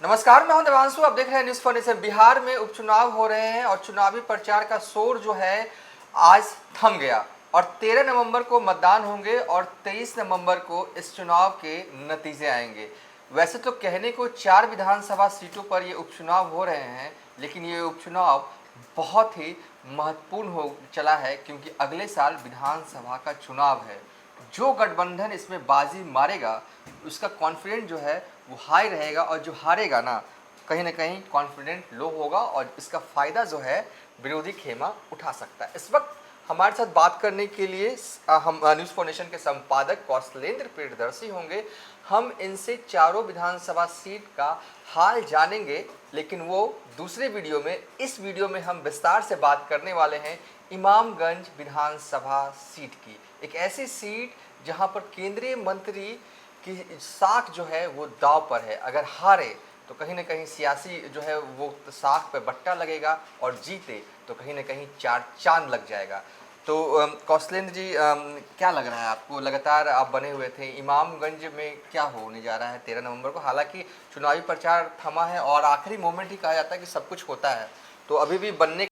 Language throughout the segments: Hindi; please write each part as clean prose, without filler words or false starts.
नमस्कार, मैं हूं देवांशु। आप देख रहे हैं न्यूज़ फर्नेसन। बिहार में उपचुनाव हो रहे हैं और चुनावी प्रचार का शोर जो है आज थम गया और 13 नवंबर को मतदान होंगे और 23 नवंबर को इस चुनाव के नतीजे आएंगे। वैसे तो कहने को 4 विधानसभा सीटों पर ये उपचुनाव हो रहे हैं, लेकिन ये उपचुनाव बहुत ही महत्वपूर्ण हो चला है क्योंकि अगले साल विधानसभा का चुनाव है। जो गठबंधन इसमें बाजी मारेगा उसका कॉन्फिडेंट जो है वो हाई रहेगा और जो हारेगा ना कहीं कॉन्फिडेंट लो होगा और इसका फ़ायदा जो है विरोधी खेमा उठा सकता है। इस वक्त हमारे साथ बात करने के लिए हम न्यूज़ फाउंडेशन के संपादक कौशलेंद्र प्रियदर्शी होंगे। हम इनसे चारों विधानसभा सीट का हाल जानेंगे, लेकिन वो दूसरे वीडियो में। इस वीडियो में हम विस्तार से बात करने वाले हैं इमामगंज विधानसभा सीट की, एक ऐसी सीट जहां पर केंद्रीय मंत्री की साख जो है वो दाव पर है। अगर हारे तो कहीं ना कहीं सियासी जो है वो साख पे बट्टा लगेगा और जीते तो कहीं ना कहीं चार चांद लग जाएगा। तो कौशलेंद्र जी, क्या लग रहा है आपको? लगातार आप बने हुए थे, इमामगंज में क्या होने जा रहा है 13 नवंबर को? हालांकि चुनावी प्रचार थमा है और आखिरी मोमेंट ही कहा जाता है कि सब कुछ होता है, तो अभी भी बनने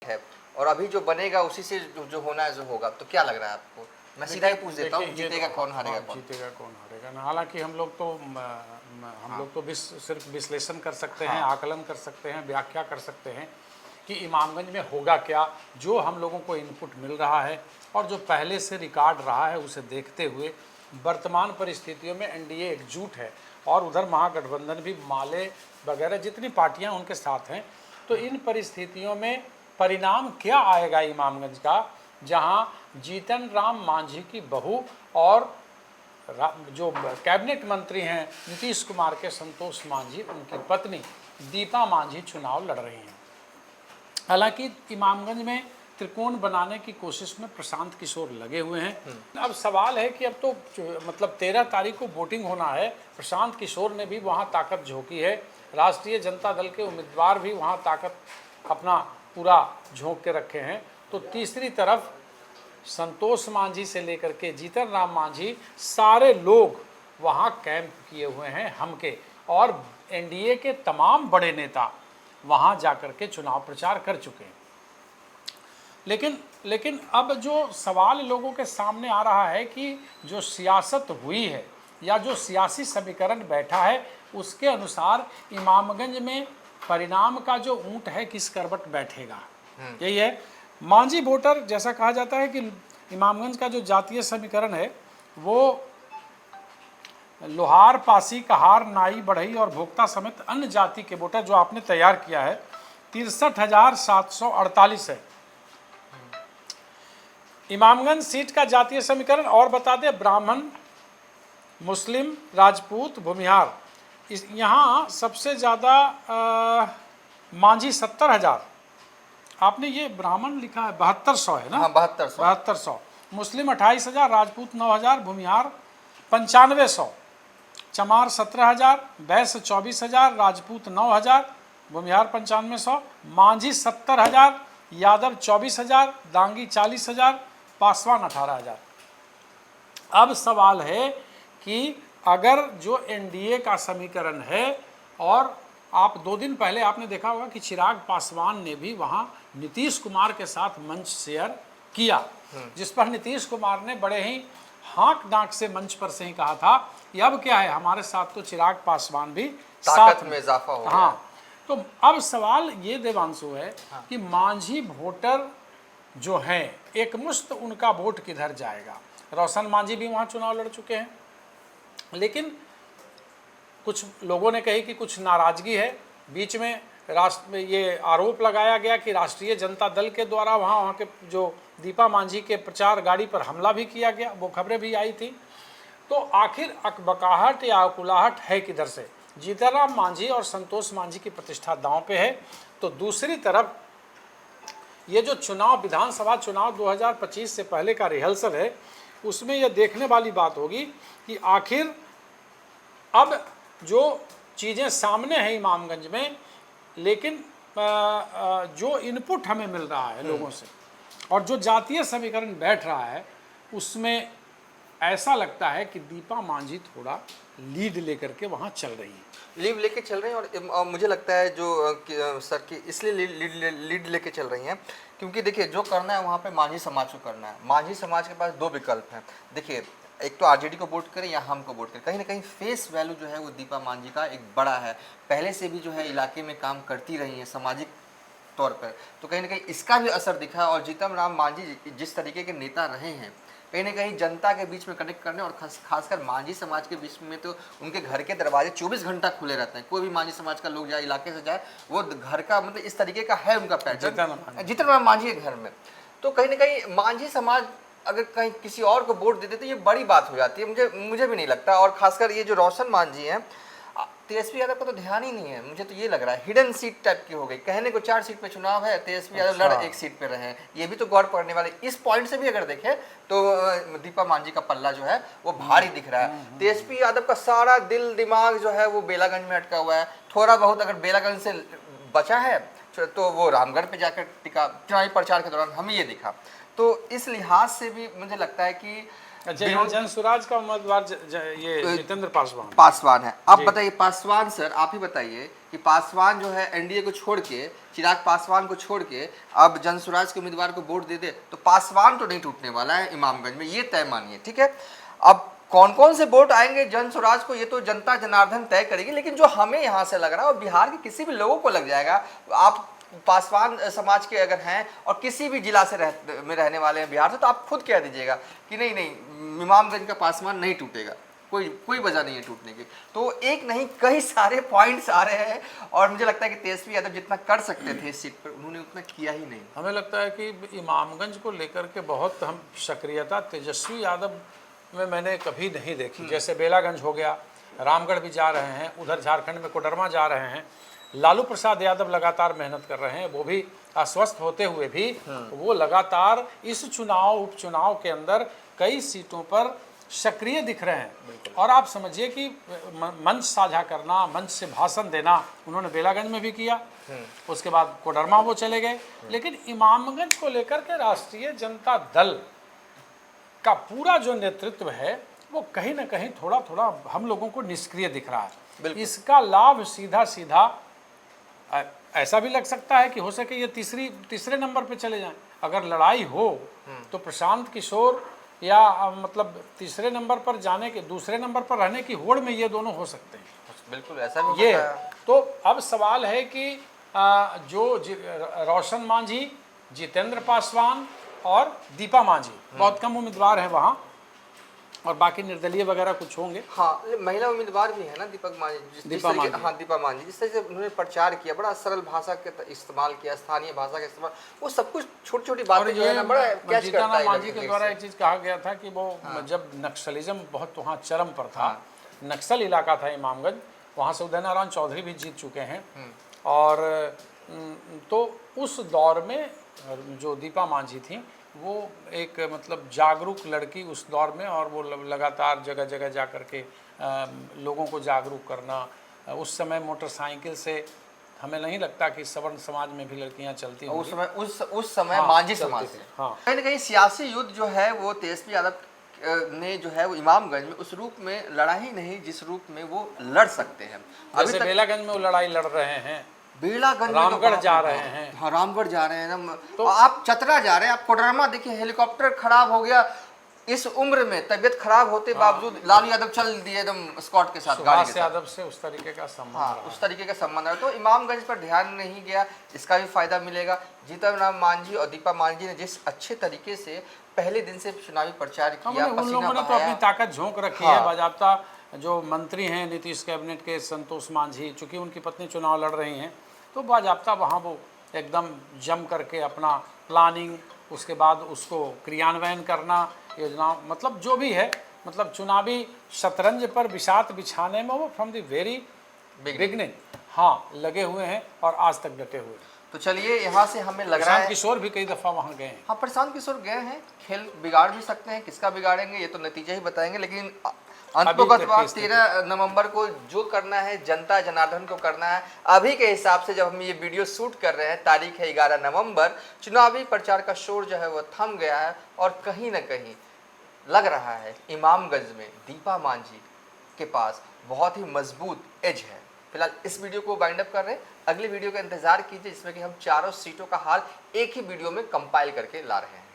है और अभी जो बनेगा उसी से जो होना है जो होगा। तो क्या लग रहा है आपको? मैं सीधा ही पूछ देता हूँ, जीतेगा कौन, हारेगा कौन? जीतेगा कौन, हारेगा ना। हालांकि हम लोग तो सिर्फ विश्लेषण कर सकते हैं, आकलन कर सकते हैं, व्याख्या कर सकते हैं कि इमामगंज में होगा क्या। जो हम लोगों को इनपुट मिल रहा है और जो पहले से रिकॉर्ड रहा है उसे देखते हुए वर्तमान परिस्थितियों में एनडीए एकजुट है और उधर महागठबंधन भी, माले वगैरह जितनी पार्टियां उनके साथ हैं। तो इन परिस्थितियों में परिणाम क्या आएगा इमामगंज का, जहां जीतन राम मांझी की बहू और जो कैबिनेट मंत्री हैं नीतीश कुमार के संतोष मांझी, उनकी पत्नी दीपा मांझी चुनाव लड़ रही हैं। हालांकि इमामगंज में त्रिकोण बनाने की कोशिश में प्रशांत किशोर लगे हुए हैं। अब सवाल है कि अब तो मतलब 13 तारीख को वोटिंग होना है। प्रशांत किशोर ने भी वहां ताकत झोंकी है, राष्ट्रीय जनता दल के उम्मीदवार भी वहां ताकत अपना पूरा झोंक के रखे हैं। तो तीसरी तरफ संतोष मांझी से लेकर के जीतन राम मांझी, सारे लोग वहां कैंप किए हुए हैं हम के, और एनडीए के तमाम बड़े नेता वहां जाकर के चुनाव प्रचार कर चुके हैं। लेकिन अब जो सवाल लोगों के सामने आ रहा है कि जो सियासत हुई है या जो सियासी समीकरण बैठा है उसके अनुसार इमामगंज में परिणाम का जो ऊंट है किस करवट बैठेगा, यही है। मांझी वोटर, जैसा कहा जाता है कि इमामगंज का जो जातीय समीकरण है वो लोहार, पासी, कहार, नाई, बढ़ई और भोक्ता समेत अन्य जाति के वोटर जो आपने तैयार किया है 63,748 है इमामगंज सीट का जातीय समीकरण। और बता दें, ब्राह्मण, मुस्लिम, राजपूत, भूमिहार, यहाँ सबसे ज़्यादा मांझी 70,000। आपने ये ब्राह्मण लिखा है 7200 है ना? हाँ, 7200। मुस्लिम 28,000, राजपूत 9,000, भूमिहार 9500, चमार 17,000, वैश्य 24,000, राजपूत 9,000, भूमिहार 9500, मांझी 70,000, यादव 24,000, दांगी 40,000, पासवान 18,000। अब सवाल है कि अगर जो एनडीए का समीकरण है, और आप 2 दिन पहले आपने देखा होगा कि चिराग पासवान ने भी वहां नीतीश कुमार के साथ मंच शेयर किया, जिस पर नीतीश कुमार ने बड़े ही हाँक डांक से मंच पर से ही कहा था कि अब क्या है, हमारे साथ तो चिराग पासवान भी ताकत में इजाफा हो गया। हाँ, तो अब सवाल ये देवांशु है कि मांझी वोटर जो हैं, एक मुश्त उनका वोट किधर जाएगा। रोशन मांझी भी वहाँ चुनाव लड़ चुके हैं, लेकिन कुछ लोगों ने कही कि कुछ नाराजगी है। बीच में ये आरोप लगाया गया कि राष्ट्रीय जनता दल के द्वारा वहाँ के जो दीपा मांझी के प्रचार गाड़ी पर हमला भी किया गया, वो खबरें भी आई थी। तो आखिर अकबकाहट या अकुलाहट है किधर से? जीतनराम मांझी और संतोष मांझी की प्रतिष्ठा दांव पे है। तो दूसरी तरफ ये जो चुनाव, विधानसभा चुनाव 2025 से पहले का रिहर्सल है, उसमें यह देखने वाली बात होगी कि आखिर अब जो चीज़ें सामने हैं इमामगंज में, लेकिन जो इनपुट हमें मिल रहा है लोगों से और जो जातीय समीकरण बैठ रहा है, उसमें ऐसा लगता है कि दीपा मांझी थोड़ा लीड लेकर के वहाँ चल रही है। लीड लेके चल रहे हैं और मुझे लगता है जो सर की इसलिए लीड लेके चल रही हैं क्योंकि देखिए जो करना है वहाँ पे मांझी समाज को करना है। मांझी समाज के पास दो विकल्प हैं। देखिए एक तो आरजेडी को वोट करें या हम को वोट करें। कहीं ना कहीं फेस वैल्यू जो है वो दीपा मांझी का एक बड़ा है, पहले से भी जो है इलाके में काम करती रही है सामाजिक तौर पर, तो कहीं ना कहीं इसका भी असर दिखा है। और जीतन राम मांझी जिस तरीके के नेता रहे हैं कहीं ना कहीं जनता के बीच में कनेक्ट करने और खासकर मांझी समाज के बीच में तो उनके घर के दरवाजे 24 घंटा खुले रहते हैं। कोई भी मांझी समाज का लोग जाए, इलाके से जाए, वो घर का मतलब इस तरीके का है उनका पैटर्न जीतन राम मांझी के घर में। तो कहीं ना कहीं मांझी समाज अगर कहीं किसी और को वोट देते तो ये बड़ी बात हो जाती है, मुझे भी नहीं लगता। और खासकर ये जो रोशन मांझी हैं, तेजस्वी यादव का तो ध्यान ही नहीं है, मुझे तो ये लग रहा है हिडन सीट टाइप की हो गई। कहने को 4 सीट पे चुनाव है, तेजस्वी यादव लड़ 1 सीट पे रहे, ये भी तो गौर पड़ने वाले। इस पॉइंट से भी अगर देखें तो दीपा मांझी का पल्ला जो है वो भारी दिख रहा है। तेजस्वी यादव का सारा दिल दिमाग जो है वो बेलागंज में अटका हुआ है। थोड़ा बहुत अगर बेलागंज से बचा है तो वो रामगढ़ पे जाकर टिका। चुनावी प्रचार के दौरान हमें ये दिखा। तो इस लिहाज से भी मुझे लगता है कि जनसुराज का उम्मीदवार ये जितेंद्र पासवान है। अब बताइए पासवान सर, आप ही बताइए कि पासवान जो है एनडीए को छोड़ के, चिराग पासवान को छोड़ के अब जनसुराज के उम्मीदवार को वोट दे दे तो पासवान तो नहीं टूटने वाला है इमामगंज में, ये तय मानिए, ठीक है। अब कौन कौन से वोट आएंगे जनसुराज को ये तो जनता जनार्दन तय करेगी, लेकिन जो हमें यहाँ से लग रहा है और बिहार के किसी भी लोगों को लग जाएगा, आप पासवान समाज के अगर हैं और किसी भी जिला से में रहने वाले हैं बिहार से, तो आप खुद कह दीजिएगा कि नहीं नहीं इमामगंज का पासवान नहीं टूटेगा, कोई वजह नहीं है टूटने की। तो एक नहीं कई सारे पॉइंट्स आ रहे हैं और मुझे लगता है कि तेजस्वी यादव जितना कर सकते थे इस सीट पर उन्होंने उतना किया ही नहीं। हमें लगता है कि इमामगंज को लेकर के बहुत हम सक्रियता तेजस्वी यादव में मैंने कभी नहीं देखी। जैसे बेलागंज हो गया, रामगढ़ भी जा रहे हैं, उधर झारखंड में कोडरमा जा रहे हैं, लालू प्रसाद यादव लगातार मेहनत कर रहे हैं, वो भी अस्वस्थ होते हुए भी वो लगातार इस चुनाव उपचुनाव के अंदर कई सीटों पर सक्रिय दिख रहे हैं। और आप समझिए कि मंच साझा करना, मंच से भाषण देना उन्होंने बेलागंज में भी किया, उसके बाद कोडरमा वो चले गए। लेकिन इमामगंज को लेकर के राष्ट्रीय जनता दल का पूरा जो नेतृत्व है वो कहीं ना कहीं थोड़ा थोड़ा हम लोगों को निष्क्रिय दिख रहा है। इसका लाभ सीधा सीधा ऐसा भी लग सकता है कि हो सके ये तीसरे नंबर पे चले जाएं। अगर लड़ाई हो तो प्रशांत किशोर या मतलब तीसरे नंबर पर जाने के, दूसरे नंबर पर रहने की होड़ में ये दोनों हो सकते हैं। बिल्कुल ऐसा भी ये तो अब सवाल है कि जो रोशन मांझी, जितेंद्र पासवान और दीपा मांझी, बहुत कम उम्मीदवार हैं वहाँ, और बाकी निर्दलीय वगैरह कुछ होंगे। हाँ, महिला उम्मीदवार भी है ना दीपा मांझी, हाँ दीपा मांझी, जिस तरह से उन्होंने प्रचार किया, बड़ा सरल भाषा का इस्तेमाल किया, स्थानीय भाषा का इस्तेमाल, वो सब कुछ छोटी छोटी बातें जो है ना बड़ा कैच करता है। मांझी के द्वारा एक चीज कहा गया था कि वो जब नक्सलिज्म बहुत वहाँ चरम पर था, नक्सल इलाका था इमामगंज, वहाँ से उदयनारायण चौधरी भी जीत चुके हैं, और तो उस दौर में जो दीपा मांझी थी वो एक मतलब जागरूक लड़की उस दौर में, और वो लगातार जगह जगह जा कर के लोगों को जागरूक करना। उस समय मोटरसाइकिल से हमें नहीं लगता कि सवर्ण समाज में भी लड़कियां चलती होंगी। उस समय मांझी समाज से कहीं ना कहीं सियासी युद्ध जो है वो तेजस्वी यादव ने जो है वो इमामगंज में उस रूप में लड़ा ही नहीं जिस रूप में वो लड़ सकते हैं। जैसे बेलागंज में वो लड़ाई लड़ रहे हैं, बेलागंज रामगढ़ जा रहे हैं, हाँ रामगढ़ जा रहे हैं ना, तो आप चतरा जा रहे हैं, आप कोडरमा देखिए हेलीकॉप्टर खराब हो गया, इस उम्र में तबीयत खराब होते बावजूद लालू यादव चल दिए एकदम स्कॉट के साथ, गाड़ी के साथ। यादव से उस तरीके का संबंध, हाँ उस तरीके का संबंध है। तो इमामगंज पर ध्यान नहीं गया, इसका भी फायदा मिलेगा। जीतन राम मांझी और दीपा मांझी ने जिस अच्छे तरीके से पहले दिन से चुनावी प्रचार किया, उन लोगों ने तो अपनी ताकत झोंक रखी है। बाजाबता जो मंत्री हैं नीतीश कैबिनेट के, संतोष मांझी, चूंकि उनकी पत्नी चुनाव लड़ रही हैं, तो बाजाबता वहाँ वो एकदम जम करके अपना प्लानिंग, उसके बाद उसको क्रियान्वयन करना, योजना, मतलब जो भी है, मतलब चुनावी शतरंज पर बिसात बिछाने में वो फ्रॉम द वेरी बिगनिंग हाँ लगे हुए हैं और आज तक डटे हुए हैं। तो चलिए यहाँ से हमें लग रहा है प्रशांत किशोर भी कई दफ़ा वहाँ गए हैं। हाँ प्रशांत किशोर गए हैं, खेल बिगाड़ भी सकते हैं, किसका बिगाड़ेंगे ये तो नतीजा ही बताएंगे। लेकिन अंतोगत बात 13 नवंबर को जो करना है जनता जनार्दन को करना है। अभी के हिसाब से जब हम ये वीडियो शूट कर रहे हैं, तारीख है 11 नवंबर, चुनावी प्रचार का शोर जो है वो थम गया है और कहीं ना कहीं लग रहा है इमामगंज में दीपा मांझी के पास बहुत ही मजबूत एज है। फिलहाल इस वीडियो को वाइंड अप कर रहे हैं, अगली वीडियो का इंतजार कीजिए जिसमें कि हम चारों सीटों का हाल एक ही वीडियो में कंपाइल करके ला रहे हैं।